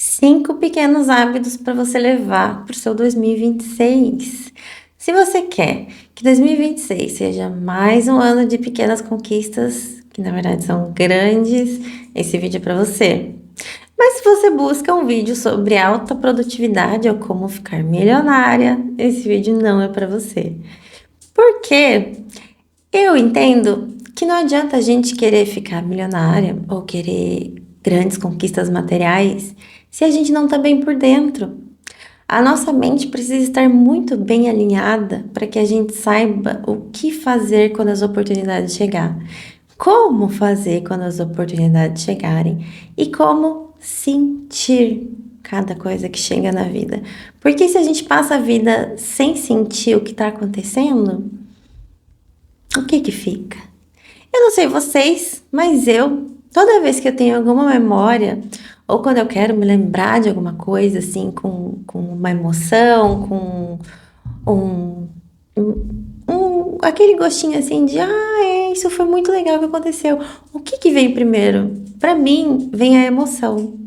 5 pequenos hábitos para você levar para o seu 2026. Se você quer que 2026 seja mais um ano de pequenas conquistas, que na verdade são grandes, esse vídeo é para você. Mas se você busca um vídeo sobre alta produtividade ou como ficar milionária, esse vídeo não é para você. Porque eu entendo que não adianta a gente querer ficar milionária ou querer grandes conquistas materiais se a gente não está bem por dentro. A nossa mente precisa estar muito bem alinhada para que a gente saiba o que fazer quando as oportunidades chegar, como fazer quando as oportunidades chegarem e como sentir cada coisa que chega na vida. Porque se a gente passa a vida sem sentir o que está acontecendo, o que que fica? Eu não sei vocês, mas toda vez que eu tenho alguma memória, ou quando eu quero me lembrar de alguma coisa, assim, com uma emoção, com um, aquele gostinho assim de, isso foi muito legal que aconteceu. O que que vem primeiro? Pra mim, vem a emoção.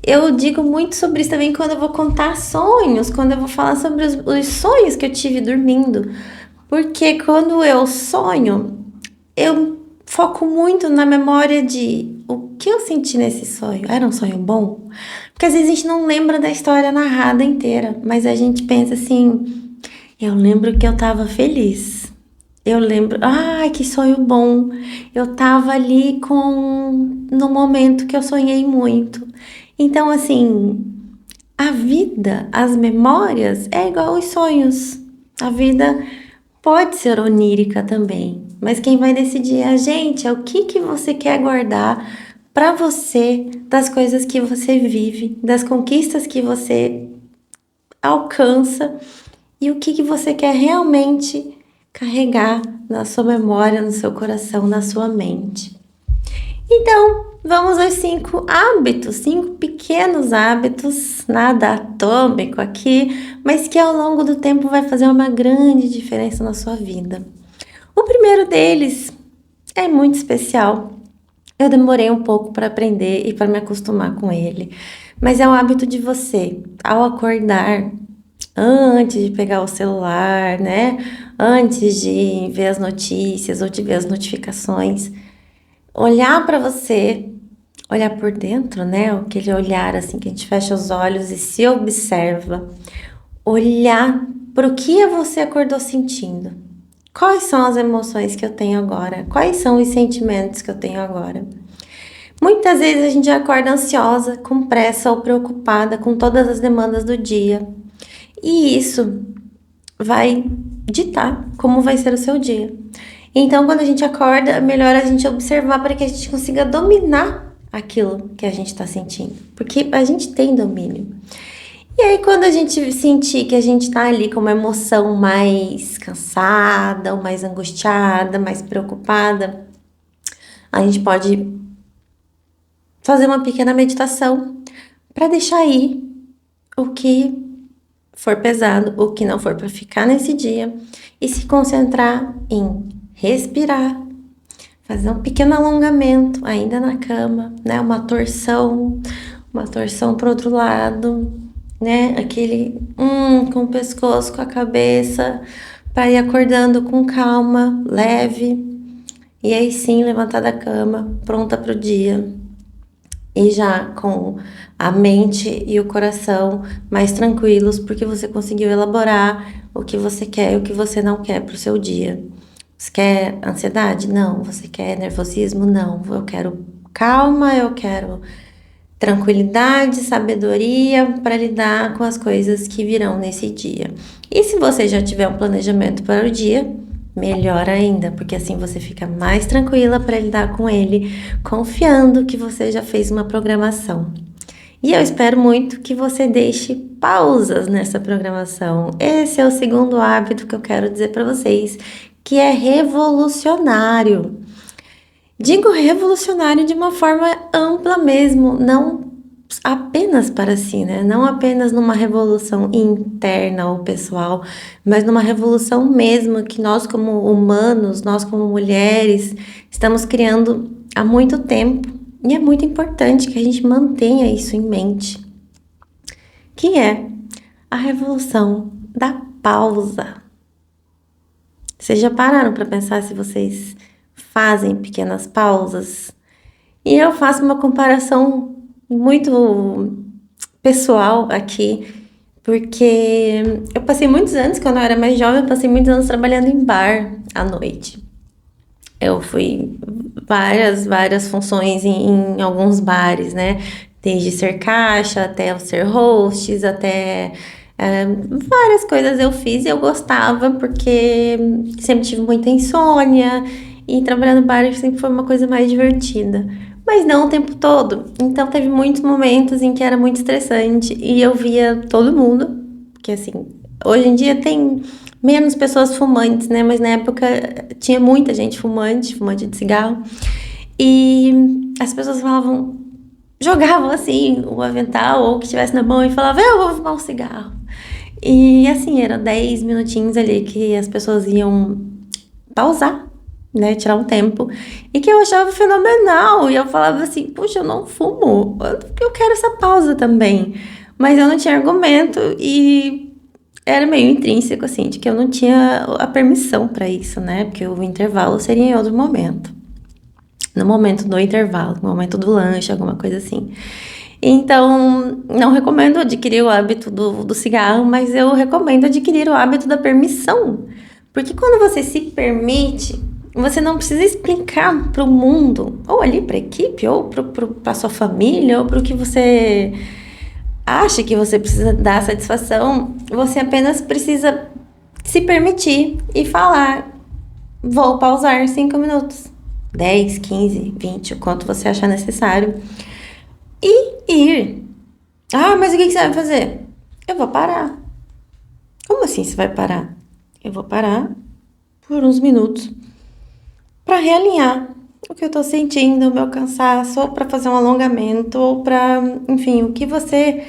Eu digo muito sobre isso também quando eu vou contar sonhos, quando eu vou falar sobre os sonhos que eu tive dormindo. Porque quando eu sonho, eu foco muito na memória de o que eu senti nesse sonho. Era um sonho bom? Porque às vezes a gente não lembra da história narrada inteira, mas a gente pensa assim: eu lembro que eu tava feliz. Eu lembro, que sonho bom. Eu tava ali no momento que eu sonhei muito. Então, assim, a vida, as memórias é igual aos sonhos. A vida pode ser onírica também, mas quem vai decidir é a gente, é o que você quer guardar para você, das coisas que você vive, das conquistas que você alcança e o que você quer realmente carregar na sua memória, no seu coração, na sua mente. Então, vamos aos 5 hábitos, 5 pequenos hábitos, nada atômico aqui, mas que ao longo do tempo vai fazer uma grande diferença na sua vida. O primeiro deles é muito especial. Eu demorei um pouco para aprender e para me acostumar com ele, mas é o hábito de você, ao acordar, antes de pegar o celular, né? Antes de ver as notícias ou de ver as notificações, olhar para você, olhar por dentro, né? Aquele olhar assim que a gente fecha os olhos e se observa. Olhar para o que você acordou sentindo. Quais são as emoções que eu tenho agora? Quais são os sentimentos que eu tenho agora? Muitas vezes a gente acorda ansiosa, com pressa ou preocupada com todas as demandas do dia. E isso vai ditar como vai ser o seu dia. Então, quando a gente acorda, é melhor a gente observar para que a gente consiga dominar aquilo que a gente está sentindo. Porque a gente tem domínio. E aí, quando a gente sentir que a gente tá ali com uma emoção mais cansada, ou mais angustiada, mais preocupada, a gente pode fazer uma pequena meditação para deixar ir o que for pesado, o que não for para ficar nesse dia, e se concentrar em respirar, fazer um pequeno alongamento ainda na cama, né? Uma torção para o outro lado, né? Aquele com o pescoço, com a cabeça, para ir acordando com calma, leve, e aí sim levantar da cama, pronta para o dia. E já com a mente e o coração mais tranquilos, porque você conseguiu elaborar o que você quer e o que você não quer para o seu dia. Você quer ansiedade? Não. Você quer nervosismo? Não. Eu quero calma, eu quero tranquilidade, sabedoria para lidar com as coisas que virão nesse dia. E se você já tiver um planejamento para o dia, melhor ainda, porque assim você fica mais tranquila para lidar com ele, confiando que você já fez uma programação. E eu espero muito que você deixe pausas nessa programação. Esse é o segundo hábito que eu quero dizer para vocês, que é revolucionário. Digo revolucionário de uma forma ampla mesmo, não apenas para si, né? Não apenas numa revolução interna ou pessoal, mas numa revolução mesmo que nós como humanos, nós como mulheres, estamos criando há muito tempo. E é muito importante que a gente mantenha isso em mente. que é a revolução da pausa. Vocês já pararam para pensar se vocês fazem pequenas pausas? E eu faço uma comparação muito pessoal aqui, porque eu passei muitos anos, quando eu era mais jovem, eu passei muitos anos trabalhando em bar à noite. Eu fui várias funções em alguns bares, né? Desde ser caixa até o ser hosts, até várias coisas eu fiz e eu gostava porque sempre tive muita insônia e trabalhar no bar sempre foi uma coisa mais divertida. Mas não o tempo todo. Então teve muitos momentos em que era muito estressante e eu via todo mundo, que assim, hoje em dia tem menos pessoas fumantes, né? Mas na época tinha muita gente fumante de cigarro. E as pessoas falavam, jogavam assim o avental ou o que estivesse na mão e falavam, eu vou fumar um cigarro. E assim, eram 10 minutinhos ali que as pessoas iam pausar, né? Tirar um tempo. E que eu achava fenomenal. E eu falava assim, puxa, eu não fumo. Eu quero essa pausa também. Mas eu não tinha argumento e era meio intrínseco, assim, de que eu não tinha a permissão para isso, né? Porque o intervalo seria em outro momento. No momento do intervalo, no momento do lanche, alguma coisa assim. Então, não recomendo adquirir o hábito do cigarro, mas eu recomendo adquirir o hábito da permissão. Porque quando você se permite, você não precisa explicar para o mundo, ou ali para a equipe, ou para a sua família, ou para o que você acha que você precisa dar satisfação. Você apenas precisa se permitir e falar: vou pausar 5 minutos, 10, 15, 20, o quanto você achar necessário. E ir. Ah, mas o que você vai fazer? Eu vou parar. Como assim você vai parar? Eu vou parar por uns minutos para realinhar o que eu tô sentindo, o meu cansaço, ou para fazer um alongamento, ou para, enfim, o que você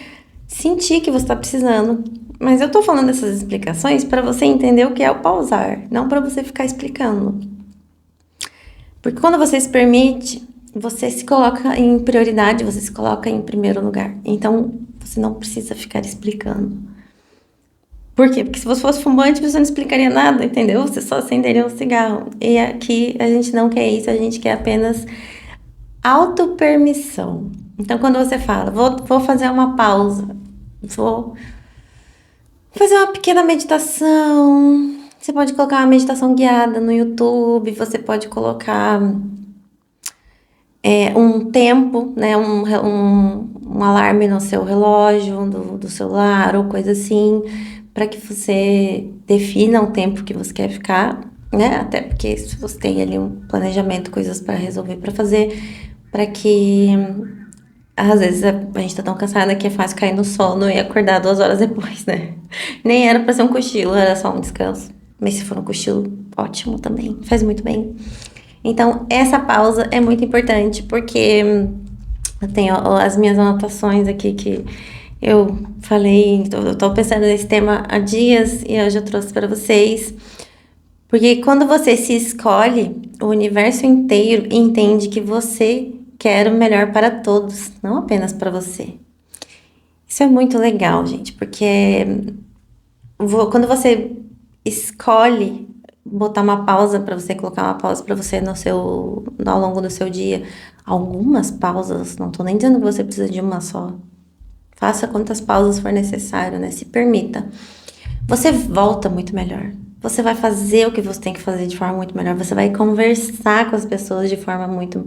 sentir que você tá precisando. Mas eu tô falando essas explicações para você entender o que é o pausar, não para você ficar explicando. Porque quando você se permite, você se coloca em prioridade, você se coloca em primeiro lugar. Então, você não precisa ficar explicando. Por quê? Porque se você fosse fumante, você não explicaria nada, entendeu? Você só acenderia um cigarro. E aqui a gente não quer isso, a gente quer apenas autopermissão. Então, quando você fala, vou fazer uma pausa, vou fazer uma pequena meditação. Você pode colocar uma meditação guiada no YouTube, você pode colocar um tempo, né, um alarme no seu relógio, do celular ou coisa assim, para que você defina o tempo que você quer ficar, né? Até porque se você tem ali um planejamento, coisas para resolver, para fazer, para que às vezes a gente tá tão cansada que é fácil cair no sono e acordar 2 horas depois, né? Nem era para ser um cochilo, era só um descanso. Mas se for um cochilo, ótimo também, faz muito bem. Então, essa pausa é muito importante, porque eu tenho as minhas anotações aqui que eu falei, eu tô pensando nesse tema há dias e eu já trouxe para vocês. Porque quando você se escolhe, o universo inteiro entende que você quer o melhor para todos, não apenas para você. Isso é muito legal, gente, porque quando você escolhe botar uma pausa para você, colocar uma pausa para você ao longo do seu dia, algumas pausas, não tô nem dizendo que você precisa de uma só. Faça quantas pausas for necessário, né? Se permita. Você volta muito melhor. Você vai fazer o que você tem que fazer de forma muito melhor. Você vai conversar com as pessoas de forma muito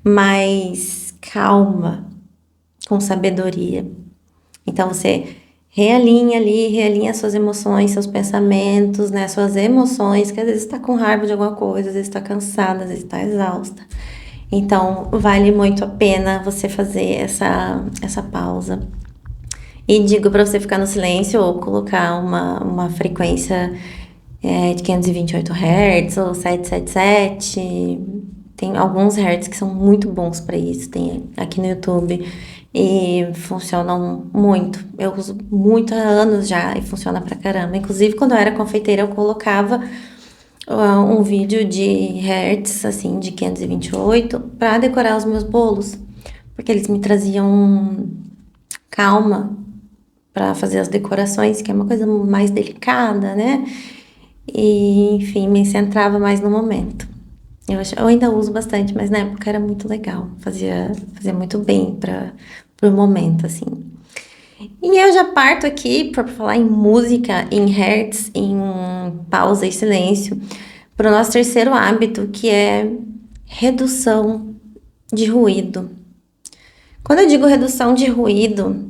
mais calma, com sabedoria. Então você realinha suas emoções, seus pensamentos, né? Suas emoções, que às vezes está com raiva de alguma coisa, às vezes está cansada, às vezes está exausta. Então, vale muito a pena você fazer essa pausa. E digo para você ficar no silêncio ou colocar uma frequência de 528 Hz ou 777. Tem alguns hertz que são muito bons para isso, tem aqui no YouTube. E funcionam muito. Eu uso muito há anos já e funciona pra caramba. Inclusive, quando eu era confeiteira, eu colocava um vídeo de hertz, assim, de 528, para decorar os meus bolos. Porque eles me traziam calma para fazer as decorações, que é uma coisa mais delicada, né? E, enfim, me centrava mais no momento. Eu ainda uso bastante, mas na época era muito legal. Fazia muito bem para o momento, assim. E eu já parto aqui para falar em música, em hertz, em pausa e silêncio, para o nosso terceiro hábito, que é redução de ruído. Quando eu digo redução de ruído,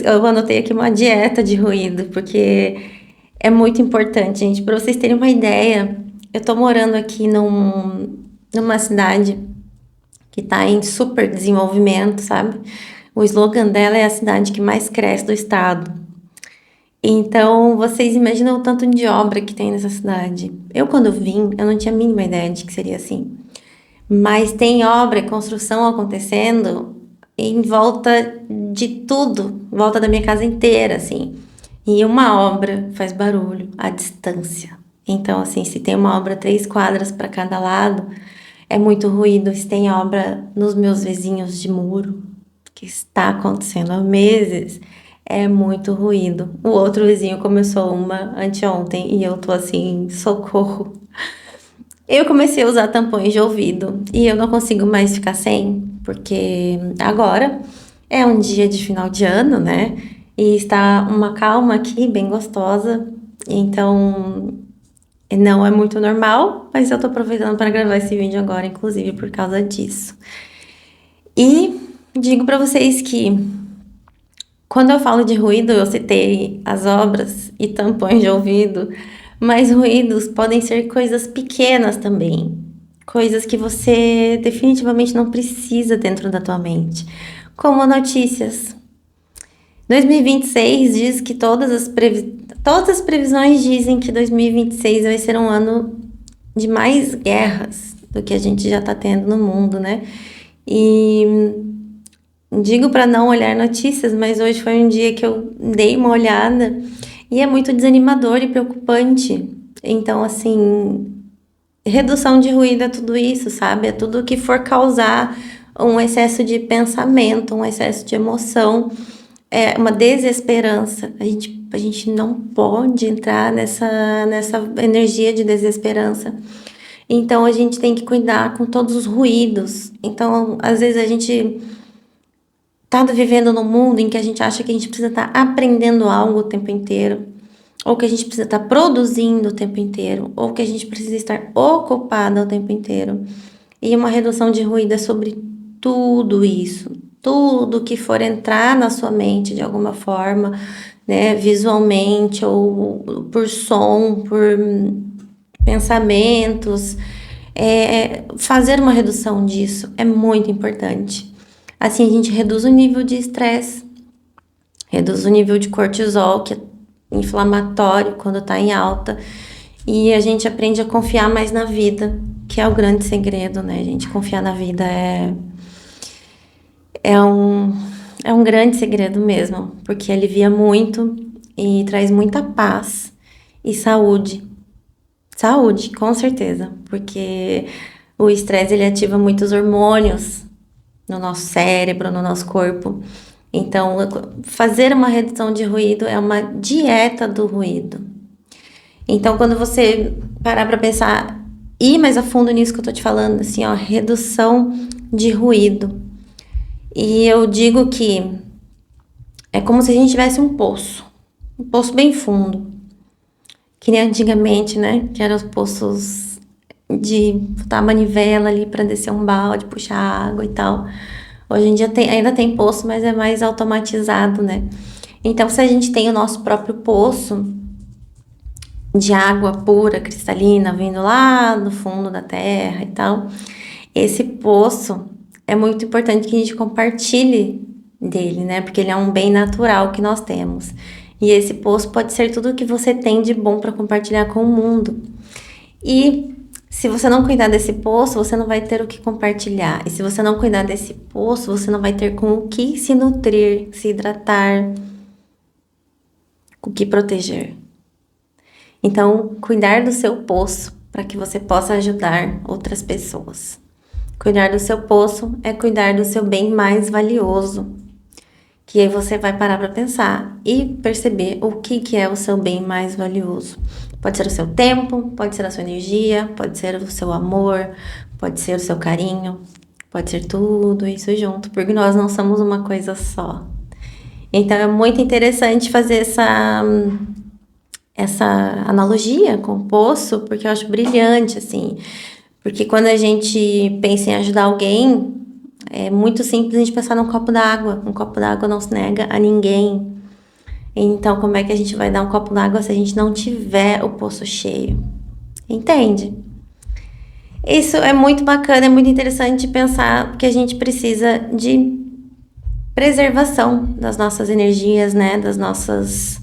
eu anotei aqui uma dieta de ruído, porque é muito importante, gente. Para vocês terem uma ideia, eu tô morando aqui numa cidade que tá em super desenvolvimento, sabe? O slogan dela é a cidade que mais cresce do estado. Então, vocês imaginam o tanto de obra que tem nessa cidade. Quando vim, eu não tinha a mínima ideia de que seria assim. Mas tem obra e construção acontecendo em volta de tudo, em volta da minha casa inteira, assim. E uma obra faz barulho à distância. Então, assim, se tem uma obra 3 quadras para cada lado, é muito ruído. Se tem obra nos meus vizinhos de muro, que está acontecendo há meses, é muito ruído. O outro vizinho começou uma anteontem e eu tô assim, socorro. Eu comecei a usar tampões de ouvido e eu não consigo mais ficar sem, porque agora é um dia de final de ano, né? E está uma calma aqui, bem gostosa. Então, não é muito normal, mas eu tô aproveitando para gravar esse vídeo agora, inclusive por causa disso. E digo para vocês que quando eu falo de ruído, eu citei as obras e tampões de ouvido, mas ruídos podem ser coisas pequenas também, coisas que você definitivamente não precisa dentro da tua mente, como notícias. 2026 diz que todas as previsões dizem que 2026 vai ser um ano de mais guerras do que a gente já tá tendo no mundo, né? E digo para não olhar notícias, mas hoje foi um dia que eu dei uma olhada e é muito desanimador e preocupante. Então, assim, redução de ruído é tudo isso, sabe? É tudo que for causar um excesso de pensamento, um excesso de emoção, é uma desesperança. A gente não pode entrar nessa energia de desesperança. Então, a gente tem que cuidar com todos os ruídos. Então, às vezes a gente tá vivendo num mundo em que a gente acha que a gente precisa estar aprendendo algo o tempo inteiro, ou que a gente precisa estar produzindo o tempo inteiro, ou que a gente precisa estar ocupada o tempo inteiro. E uma redução de ruído é sobre tudo isso, tudo que for entrar na sua mente de alguma forma, né, visualmente ou por som, por pensamentos, fazer uma redução disso é muito importante. Assim, a gente reduz o nível de estresse, reduz o nível de cortisol, que é inflamatório quando tá em alta, e a gente aprende a confiar mais na vida, que é o grande segredo, né, gente? Confiar na vida é um grande segredo mesmo, porque alivia muito e traz muita paz e saúde. Saúde, com certeza, porque o estresse ele ativa muitos hormônios no nosso cérebro, no nosso corpo. Então, fazer uma redução de ruído é uma dieta do ruído. Então, quando você parar para pensar, ir mais a fundo nisso que eu tô te falando, assim, ó, redução de ruído. E eu digo que é como se a gente tivesse um poço bem fundo, que nem antigamente, né? Que eram os poços de botar a manivela ali para descer um balde, puxar água e tal. Hoje em dia ainda tem poço, mas é mais automatizado, né? Então, se a gente tem o nosso próprio poço de água pura, cristalina, vindo lá do fundo da terra e tal, esse poço é muito importante que a gente compartilhe dele, né? Porque ele é um bem natural que nós temos. E esse poço pode ser tudo o que você tem de bom para compartilhar com o mundo. E se você não cuidar desse poço, você não vai ter o que compartilhar. E se você não cuidar desse poço, você não vai ter com o que se nutrir, se hidratar, com o que proteger. Então, cuidar do seu poço para que você possa ajudar outras pessoas. Cuidar do seu poço é cuidar do seu bem mais valioso, que aí você vai parar para pensar e perceber o que que é o seu bem mais valioso. Pode ser o seu tempo, pode ser a sua energia, pode ser o seu amor, pode ser o seu carinho, pode ser tudo isso junto, porque nós não somos uma coisa só. Então é muito interessante fazer essa analogia com o poço, porque eu acho brilhante, assim. Porque quando a gente pensa em ajudar alguém, é muito simples a gente pensar num copo d'água. Um copo d'água não se nega a ninguém. Então, como é que a gente vai dar um copo d'água se a gente não tiver o poço cheio? Entende? Isso é muito bacana, é muito interessante pensar que a gente precisa de preservação das nossas energias, né? Das nossas.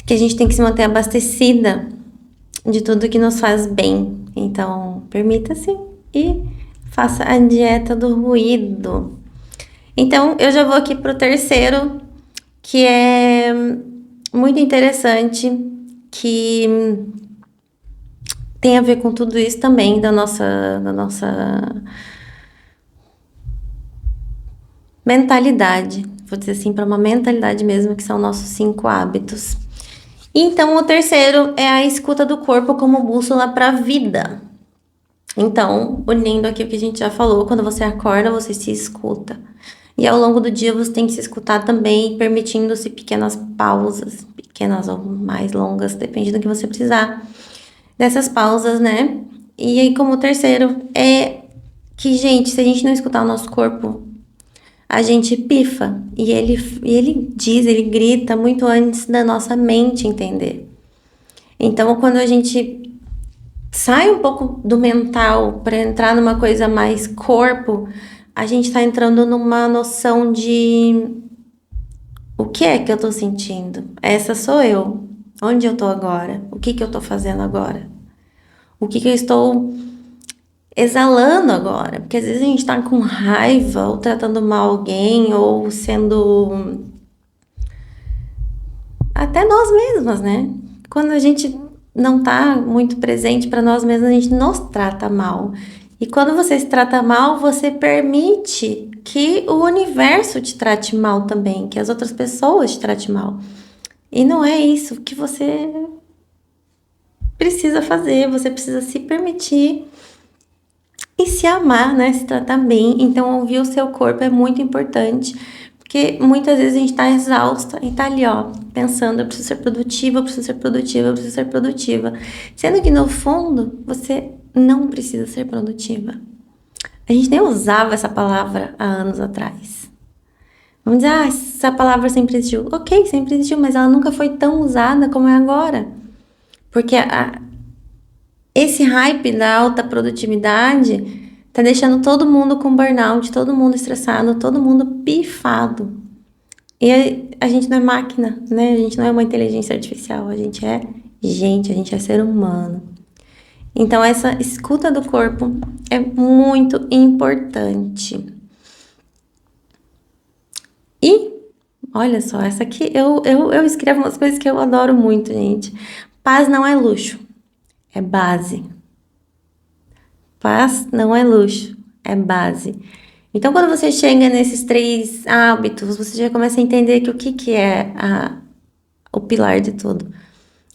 Que a gente tem que se manter abastecida de tudo que nos faz bem. Então, permita-se e faça a dieta do ruído. Então, eu já vou aqui pro terceiro, que é muito interessante, que tem a ver com tudo isso também da nossa mentalidade. Vou dizer assim, para uma mentalidade mesmo, que são nossos 5 hábitos. Então, o terceiro é a escuta do corpo como bússola para a vida. Então, unindo aqui o que a gente já falou, quando você acorda, você se escuta. E ao longo do dia você tem que se escutar também, permitindo-se pequenas pausas, pequenas ou mais longas, depende do que você precisar dessas pausas, né? E aí, como terceiro, é que, gente, se a gente não escutar o nosso corpo, a gente pifa. E ele diz, ele grita muito antes da nossa mente entender. Então, quando a gente sai um pouco do mental para entrar numa coisa mais corpo, a gente tá entrando numa noção de o que é que eu tô sentindo? Essa sou eu. Onde eu tô agora? O que que eu tô fazendo agora? O que que eu estou exalando agora? Porque às vezes a gente tá com raiva, ou tratando mal alguém, ou sendo até nós mesmas, né? Quando a gente não tá muito presente para nós mesmos, a gente nos trata mal. E quando você se trata mal, você permite que o universo te trate mal também, que as outras pessoas te tratem mal. E não é isso que você precisa fazer, você precisa se permitir e se amar, né? Se tratar bem. Então, ouvir o seu corpo é muito importante, porque muitas vezes a gente tá exausta e tá ali, ó, pensando, eu preciso ser produtiva, eu preciso ser produtiva, eu preciso ser produtiva. Sendo que no fundo, você não precisa ser produtiva. A gente nem usava essa palavra há anos atrás. Vamos dizer, essa palavra sempre existiu. Ok, sempre existiu, mas ela nunca foi tão usada como é agora. Porque esse hype da alta produtividade tá deixando todo mundo com burnout, todo mundo estressado, todo mundo pifado. E a gente não é máquina, né? A gente não é uma inteligência artificial, a gente é gente, a gente é ser humano. Então, essa escuta do corpo é muito importante. E, olha só, essa aqui, eu escrevo umas coisas que eu adoro muito, gente. Paz não é luxo, é base. Paz não é luxo, é base. Então, quando você chega nesses 3 hábitos, você já começa a entender que o que que é o pilar de tudo.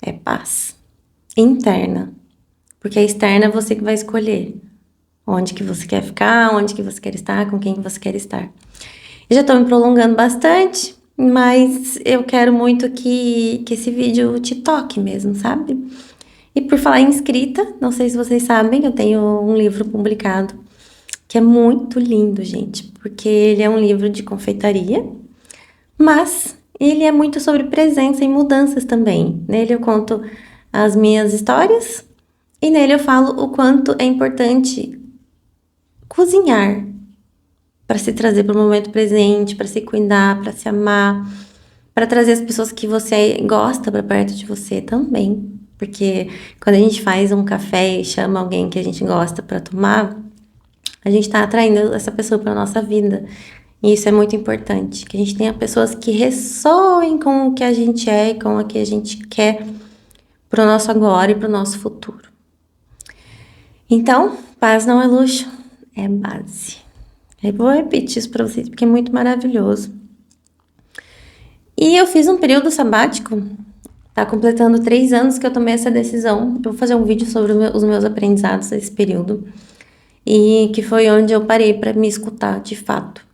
É paz interna. Porque a externa é você que vai escolher onde que você quer ficar, onde que você quer estar, com quem que você quer estar. Eu já tô me prolongando bastante, mas eu quero muito que esse vídeo te toque mesmo, sabe? E por falar em escrita, não sei se vocês sabem, eu tenho um livro publicado que é muito lindo, gente, porque ele é um livro de confeitaria, mas ele é muito sobre presença e mudanças também. Nele eu conto as minhas histórias e nele eu falo o quanto é importante cozinhar para se trazer para o momento presente, para se cuidar, para se amar, para trazer as pessoas que você gosta para perto de você também. Porque quando a gente faz um café e chama alguém que a gente gosta para tomar, a gente está atraindo essa pessoa para nossa vida. E isso é muito importante, que a gente tenha pessoas que ressoem com o que a gente é e com o que a gente quer para o nosso agora e para o nosso futuro. Então, paz não é luxo, é base. Eu vou repetir isso para vocês, porque é muito maravilhoso. E eu fiz um período sabático, tá completando 3 anos que eu tomei essa decisão. Eu vou fazer um vídeo sobre os meus aprendizados desse período. E que foi onde eu parei para me escutar de fato.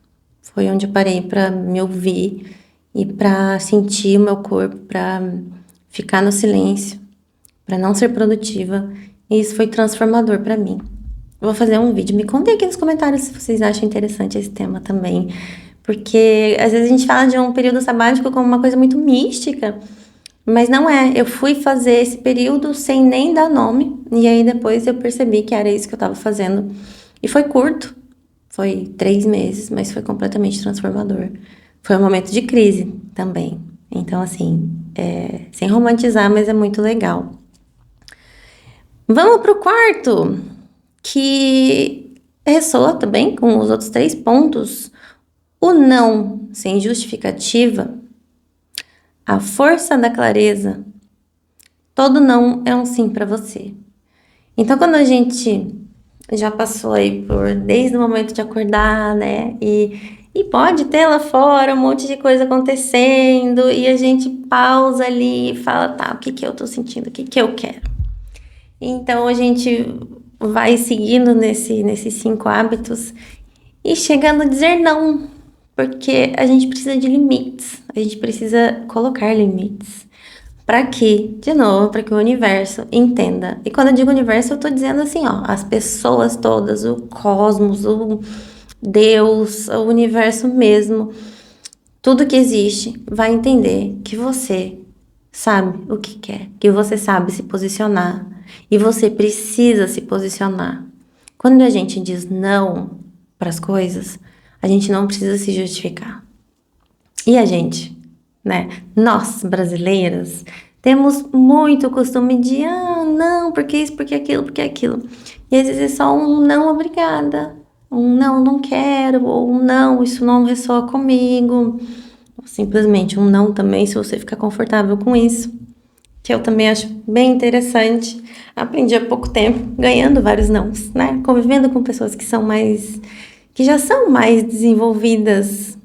Foi onde eu parei para me ouvir e para sentir o meu corpo, para ficar no silêncio, para não ser produtiva. E isso foi transformador para mim. Eu vou fazer um vídeo. Me contem aqui nos comentários se vocês acham interessante esse tema também. Porque às vezes a gente fala de um período sabático como uma coisa muito mística, mas não é. Eu fui fazer esse período sem nem dar nome, e aí depois eu percebi que era isso que eu estava fazendo. E foi curto, foi 3 meses, mas foi completamente transformador. Foi um momento de crise também. Então, assim, sem romantizar, mas é muito legal. Vamos pro quarto, que ressoa também com os outros 3 pontos. O não sem justificativa, a força da clareza, todo não é um sim para você. Então, quando a gente já passou aí desde o momento de acordar, né? E pode ter lá fora um monte de coisa acontecendo, e a gente pausa ali e fala, tá, o que que eu tô sentindo, o que que eu quero? Então, a gente vai seguindo nesses 5 hábitos e chegando a dizer não, porque a gente precisa de limites, a gente precisa colocar limites. Para que, de novo, para que o universo entenda. E quando eu digo universo, eu tô dizendo assim, ó, as pessoas todas, o cosmos, o Deus, o universo mesmo, tudo que existe vai entender que você sabe o que quer, que você sabe se posicionar e você precisa se posicionar. Quando a gente diz não para as coisas, a gente não precisa se justificar. E a gente, né? Nós, brasileiras, temos muito costume de, não, porque isso, porque aquilo, porque aquilo. E às vezes é só um não, obrigada. Um não, não quero. Ou um não, isso não ressoa comigo. Ou simplesmente um não também, se você ficar confortável com isso. Que eu também acho bem interessante. Aprendi há pouco tempo, ganhando vários nãos, né? Convivendo com pessoas que já são mais desenvolvidas,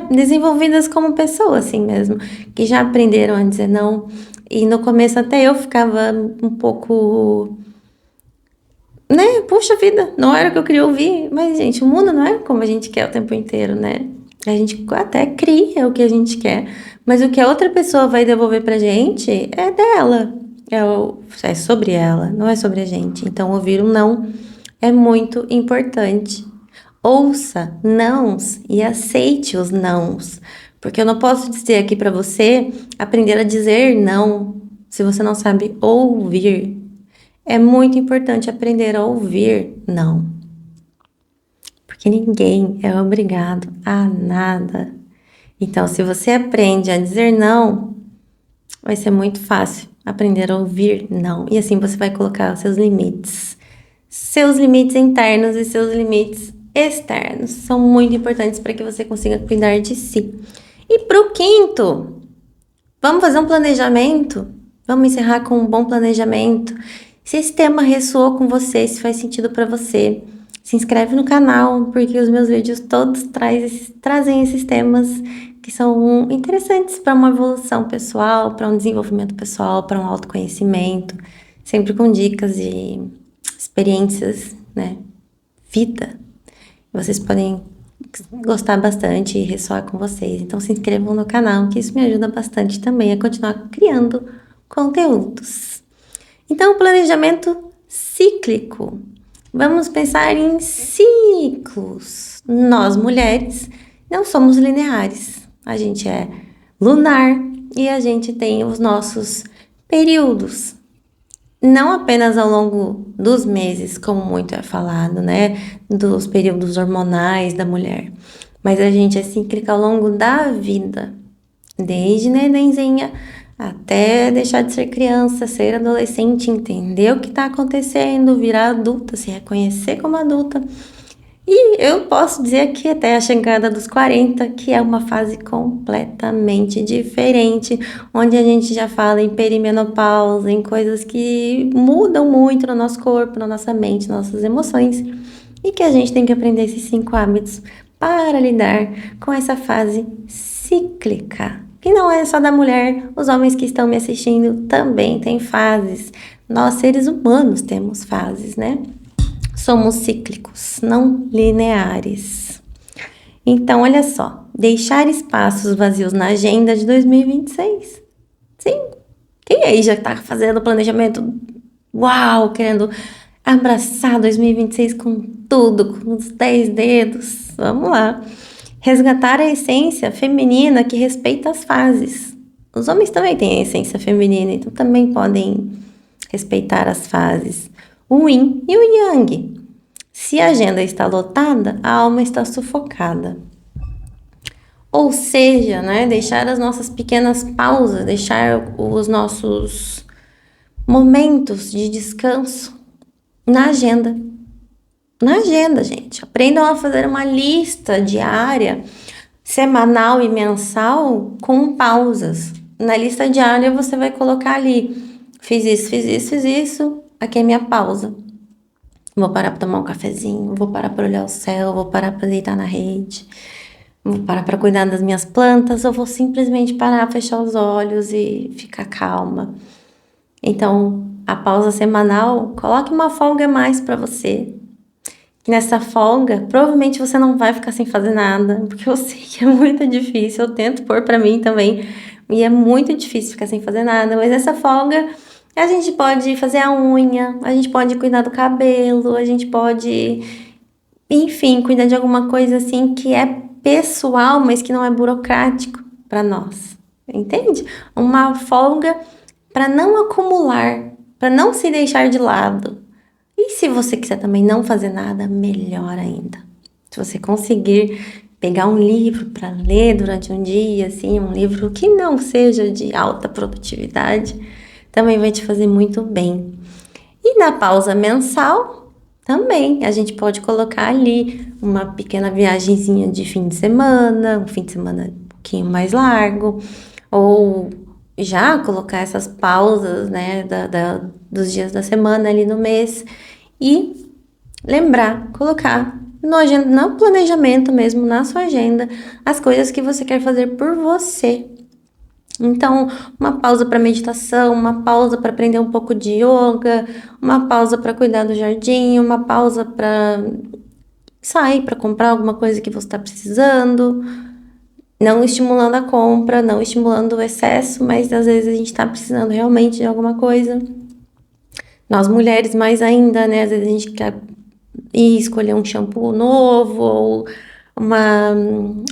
desenvolvidas como pessoa, assim mesmo, que já aprenderam a dizer não. E no começo até eu ficava um pouco, né? Puxa vida, não era o que eu queria ouvir. Mas, gente, o mundo não é como a gente quer o tempo inteiro, né? A gente até cria o que a gente quer, mas o que a outra pessoa vai devolver pra gente é dela. É sobre ela, não é sobre a gente. Então, ouvir um não é muito importante. Ouça nãos e aceite os nãos. Porque eu não posso dizer aqui para você aprender a dizer não se você não sabe ouvir. É muito importante aprender a ouvir não. Porque ninguém é obrigado a nada. Então, se você aprende a dizer não, vai ser muito fácil aprender a ouvir não. E assim você vai colocar os seus limites. Seus limites internos e seus limites externos são muito importantes para que você consiga cuidar de si. E para o quinto, vamos fazer um planejamento? Vamos encerrar com um bom planejamento. Se esse tema ressoou com você, se faz sentido para você, se inscreve no canal, porque os meus vídeos todos trazem esses temas que são interessantes para uma evolução pessoal, para um desenvolvimento pessoal, para um autoconhecimento, sempre com dicas e experiências, né? Vida. Vocês podem gostar bastante e ressoar com vocês. Então se inscrevam no canal, que isso me ajuda bastante também a continuar criando conteúdos. Então, planejamento cíclico. Vamos pensar em ciclos. Nós, mulheres, não somos lineares. A gente é lunar e a gente tem os nossos períodos. Não apenas ao longo dos meses, como muito é falado, né? Dos períodos hormonais da mulher. Mas a gente é cíclica ao longo da vida. Desde nenenzinha até deixar de ser criança, ser adolescente, entender o que está acontecendo, virar adulta, se reconhecer como adulta. E eu posso dizer que até a chegada dos 40, que é uma fase completamente diferente, onde a gente já fala em perimenopausa, em coisas que mudam muito no nosso corpo, na nossa mente, nas nossas emoções. e que a gente tem que aprender esses 5 hábitos para lidar com essa fase cíclica. E não é só da mulher, os homens que estão me assistindo também têm fases. Nós, seres humanos, temos fases, né? Somos cíclicos, não lineares. Então, olha só, deixar espaços vazios na agenda de 2026. Sim, quem aí já tá fazendo planejamento? Uau, querendo abraçar 2026 com tudo, com os 10 dedos. Vamos lá. Resgatar a essência feminina que respeita as fases. Os homens também têm a essência feminina, então também podem respeitar as fases. O yin e o yang. Se a agenda está lotada, a alma está sufocada. Ou seja, né, deixar as nossas pequenas pausas, deixar os nossos momentos de descanso na agenda. Na agenda, gente. Aprendam a fazer uma lista diária, semanal e mensal com pausas. Na lista diária você vai colocar ali: fiz isso, fiz isso, fiz isso, aqui é minha pausa. Vou parar para tomar um cafezinho, vou parar para olhar o céu, vou parar para deitar na rede, vou parar para cuidar das minhas plantas, ou vou simplesmente parar, fechar os olhos e ficar calma. Então, a pausa semanal, coloque uma folga a mais para você. E nessa folga, provavelmente você não vai ficar sem fazer nada, porque eu sei que é muito difícil, eu tento pôr para mim também, e é muito difícil ficar sem fazer nada, mas nessa folga a gente pode fazer a unha, a gente pode cuidar do cabelo, a gente pode, enfim, cuidar de alguma coisa assim que é pessoal, mas que não é burocrático para nós, entende? Uma folga para não acumular, para não se deixar de lado. E se você quiser também não fazer nada, melhor ainda. Se você conseguir pegar um livro para ler durante um dia, assim, um livro que não seja de alta produtividade, também vai te fazer muito bem. E na pausa mensal, também, a gente pode colocar ali uma pequena viagenzinha de fim de semana, um fim de semana um pouquinho mais largo, ou já colocar essas pausas, né, dos dias da semana ali no mês e lembrar, colocar no planejamento mesmo, na sua agenda, as coisas que você quer fazer por você. Então, uma pausa para meditação, uma pausa para aprender um pouco de yoga, uma pausa para cuidar do jardim, uma pausa para sair para comprar alguma coisa que você está precisando. Não estimulando a compra, não estimulando o excesso, mas às vezes a gente tá precisando realmente de alguma coisa. Nós mulheres mais ainda, né? Às vezes a gente quer ir escolher um shampoo novo ou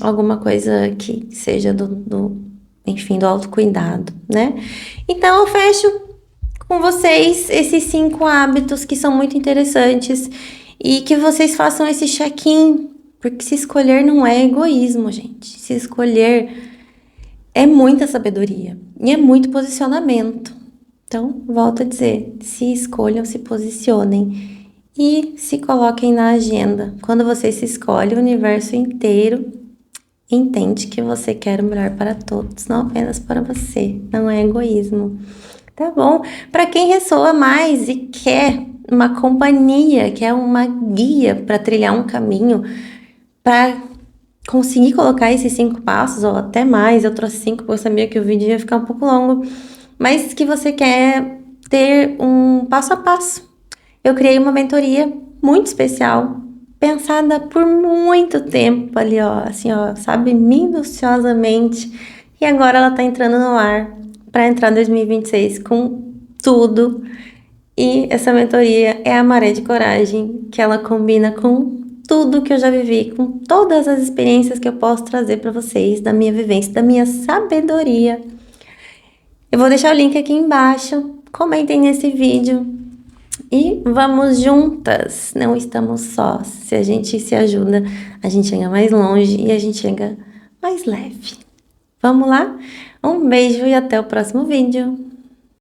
alguma coisa que seja enfim, do autocuidado, né? Então eu fecho com vocês esses 5 hábitos que são muito interessantes e que vocês façam esse check-in. Porque se escolher não é egoísmo, gente. Se escolher é muita sabedoria e é muito posicionamento. Então, volto a dizer, se escolham, se posicionem e se coloquem na agenda. Quando você se escolhe, o universo inteiro entende que você quer o melhor para todos, não apenas para você. Não é egoísmo, tá bom? Para quem ressoa mais e quer uma companhia, quer uma guia para trilhar um caminho, para conseguir colocar esses 5 passos, ou até mais, eu trouxe 5 porque eu sabia que o vídeo ia ficar um pouco longo, mas que você quer ter um passo a passo. Eu criei uma mentoria muito especial, pensada por muito tempo ali, ó, assim, ó, sabe, minuciosamente, e agora ela tá entrando no ar, para entrar em 2026 com tudo, e essa mentoria é a Maré de Coragem, que ela combina com tudo que eu já vivi, com todas as experiências que eu posso trazer para vocês, da minha vivência, da minha sabedoria. Eu vou deixar o link aqui embaixo, comentem nesse vídeo e vamos juntas, não estamos sós. Se a gente se ajuda, a gente chega mais longe e a gente chega mais leve. Vamos lá? Um beijo e até o próximo vídeo.